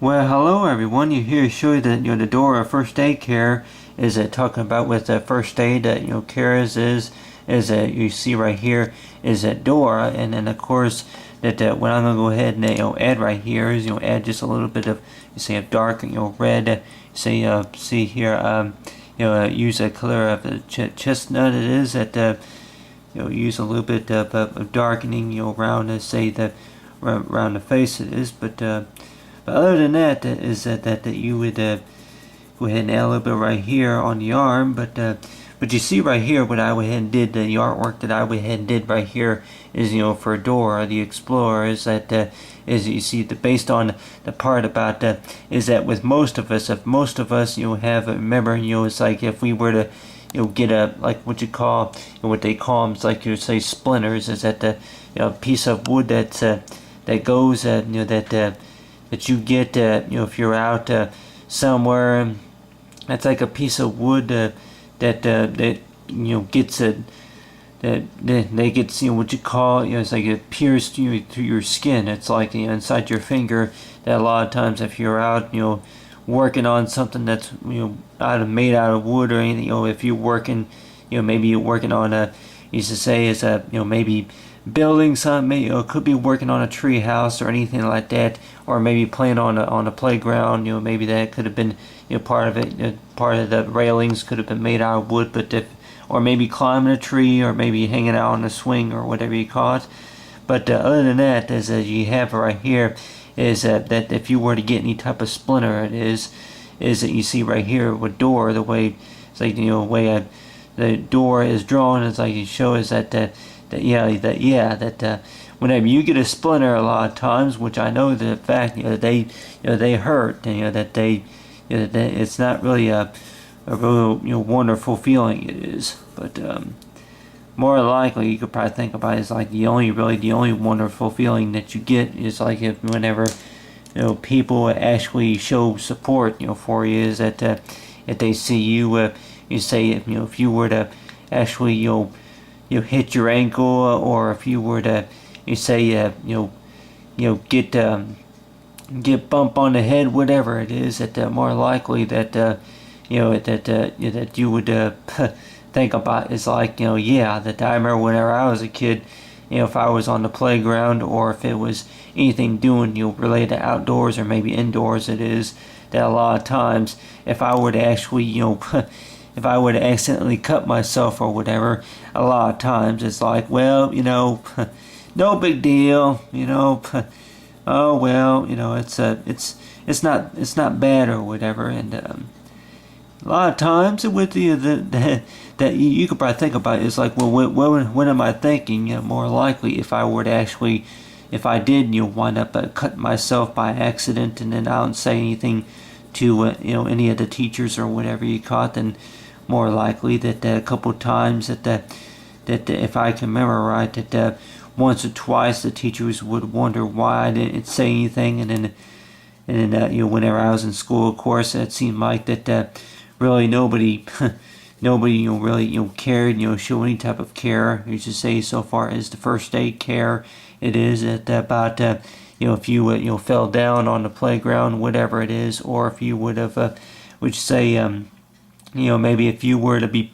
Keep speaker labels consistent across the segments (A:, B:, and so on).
A: Well, hello everyone. You here to show you that the Dora first aid care is talking about with the first aid that care is you see right here is Dora, and then of course that what I'm gonna go ahead and add right here is add just a little bit of of dark red. See here use a color of the chestnut. It is that use a little bit of darkening around around the face. It is, but other than that, is that you would go ahead and add a little bit right here on the arm. But you see right here what I went ahead and did, the artwork that I went ahead and did right here is for Dora the Explorer, is that is you see based on the part about is that with most of us, if most of us have remember it's like if we were to get a like what they call them, it's like say splinters, is that the piece of wood that goes that you get if you're out somewhere. That's like a piece of wood that gets that they gets what you call it's like it pierced through your skin. It's like inside your finger. That a lot of times if you're out working on something that's made out of wood or anything, if you're working maybe you're working on used to say is maybe building something, it could be working on a tree house or anything like that, or maybe playing on a playground. Maybe that could have been part of it. Part of the railings could have been made out of wood, or maybe climbing a tree, or maybe hanging out on a swing or whatever you call it. But other than that, as you have right here, is that if you were to get any type of splinter, it is that you see right here with Dora, the way it's like way the door is drawn, it's like you show is that whenever you get a splinter, a lot of times, which I know the fact they hurt, and that it's not really a real wonderful feeling. It is, but more likely you could probably think about it as like the only wonderful feeling that you get is like whenever people actually show support for you, is that if they see you you say if you were to actually hit your ankle, or if you were to get bump on the head, whatever it is, that more likely that that you would think about is like that I remember whenever I was a kid, if I was on the playground, or if it was anything doing related to outdoors or maybe indoors, it is that a lot of times if I were to actually if I were to accidentally cut myself or whatever, a lot of times it's like, well, no big deal, oh well, it's not bad or whatever. And a lot of times with that you could probably think about it, it's like, well, what am I thinking? More likely if I were to actually, if I did wind up cutting myself by accident, and then I don't say anything to any of the teachers or whatever you caught, then more likely that a couple times that if I can remember right, that once or twice the teachers would wonder why I didn't say anything, and then whenever I was in school, of course, it seemed like that really nobody really cared, show any type of care. You should say so far as the first aid care, it is that about if you fell down on the playground, whatever it is, or if you would have would say maybe if you were to be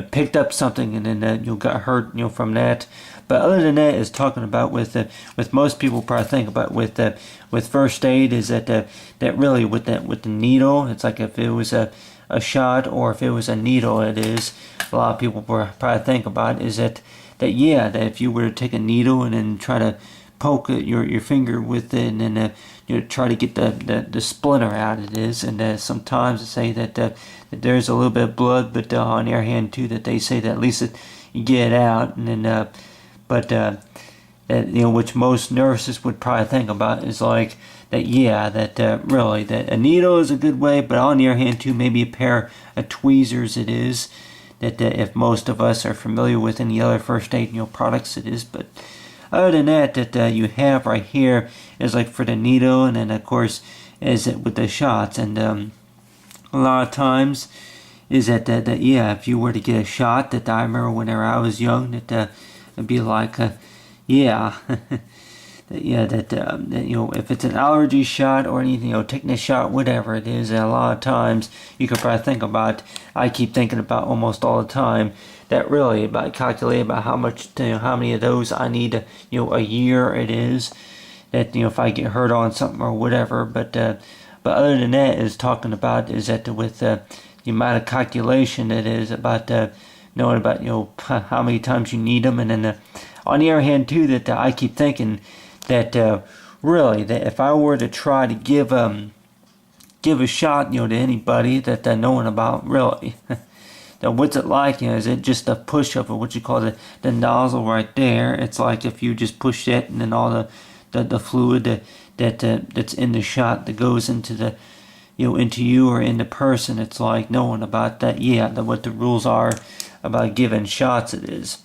A: picked up something and then you got hurt from that. But other than that, is talking about with most people probably think about with first aid, is that really with the needle, it's like if it was a shot or if it was a needle, it is a lot of people probably think about is that if you were to take a needle and then try to poke your finger with it, and then try to get the splinter out, it is. And sometimes they say that there's a little bit of blood, but on the other hand too, that they say that at least you get it out. And then that which most nurses would probably think about is like that really that a needle is a good way, but on the other hand too, maybe a pair of tweezers, it is that if most of us are familiar with any other first aid products, it is. But other than that you have right here is like for the needle, and then of course is it with the shots. And a lot of times is that if you were to get a shot, that I remember whenever I was young, that it'd be like that if it's an allergy shot or anything, tetanus shot, whatever it is, a lot of times you could probably think about. I keep thinking about almost all the time that really about calculate about how much, how many of those I need, a year it is. That if I get hurt on something or whatever, but other than that, is talking about is that with the amount of calculation it is about knowing about how many times you need them, and then on the other hand too that I keep thinking that really that if I were to try to give a shot to anybody that knowing about really now what's it like, is it just a push of what you call the nozzle right there? It's like if you just push it and then all the fluid that's in the shot that goes into the into you or in the person. It's like knowing about that, what the rules are about giving shots it is.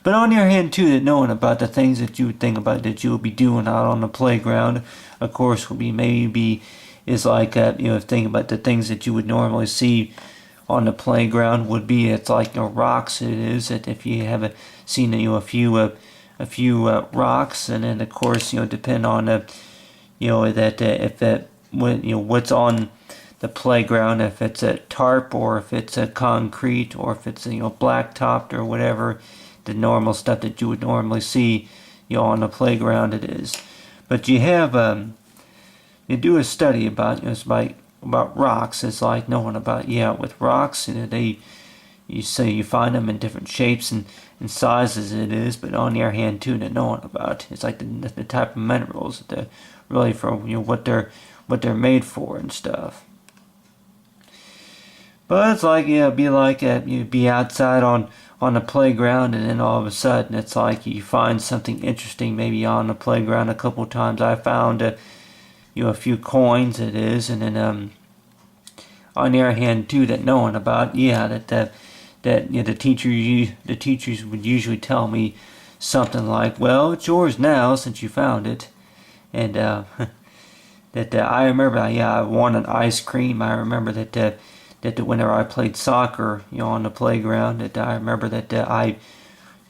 A: But on the other hand too, that knowing about the things that you would think about that you would be doing out on the playground, of course, would be maybe is like think about the things that you would normally see on the playground would be, it's like rocks. It is that if you haven't seen a few rocks, and then of course depend on that if that what's on the playground, if it's a tarp or if it's a concrete or if it's blacktopped or whatever, the normal stuff that you would normally see on the playground it is. But you have you do a study about about rocks. It's like knowing about with rocks, you say you find them in different shapes and sizes it is, but on the other hand too, that knowing about it's like the type of minerals that they're really for what they're made for and stuff. But it's like be like you'd be outside on the playground, and then all of a sudden it's like you find something interesting maybe on the playground. A couple of times I found a few coins it is, and then on the other hand too, that knowing about that the teachers would usually tell me something like, well, it's yours now since you found it. And that I remember I won an ice cream. I remember that whenever I played soccer on the playground, that I remember that I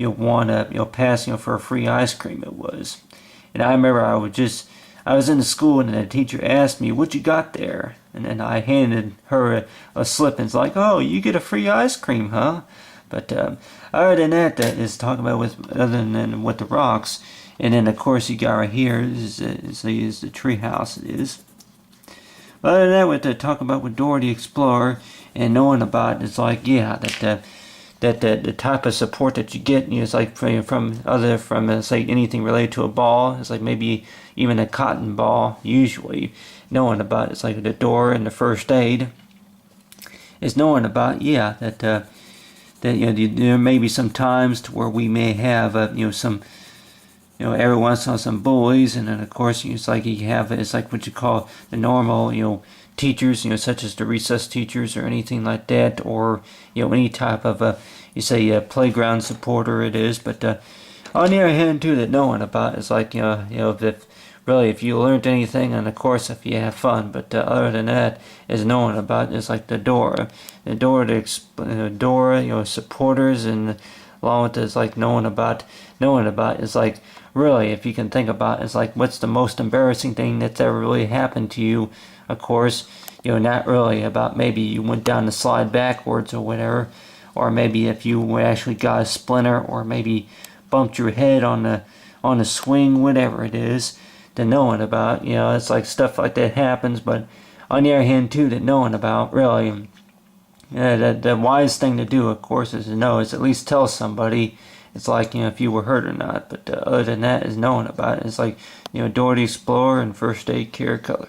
A: won a pass for a free ice cream it was. And I remember I was in the school, and the teacher asked me, what you got there? And then I handed her a slip, and it's like, oh, you get a free ice cream, huh? But other than that is talking about other than with the rocks. And then of course you got right here is the tree house it is. But other than that, with talking about with Dora the Explorer and knowing about, it's like that the type of support that you get is like from say anything related to a ball. It's like maybe even a cotton ball. Usually knowing about, it's like the Dora and the first aid is knowing about that there may be some times to where we may have some every once in a while some bullies, and then of course it's like you have it's like what you call the normal teachers such as the recess teachers or anything like that, or any type of playground supporter it is. But on the other hand too, that knowing about is like if you learned anything, and of course if you have fun. But other than that is knowing about is like the Dora supporters, and along with this like knowing about is like really, if you can think about, it's like what's the most embarrassing thing that's ever really happened to you. Of course not really about maybe you went down the slide backwards or whatever, or maybe if you actually got a splinter, or maybe bumped your head on the swing, whatever it is. That knowing about it's like stuff like that happens. But on the other hand too, that knowing about really the wise thing to do, of course, is at least tell somebody. It's like if you were hurt or not. But other than that is knowing about it. It's like Dora the Explorer and First Aid Care Color.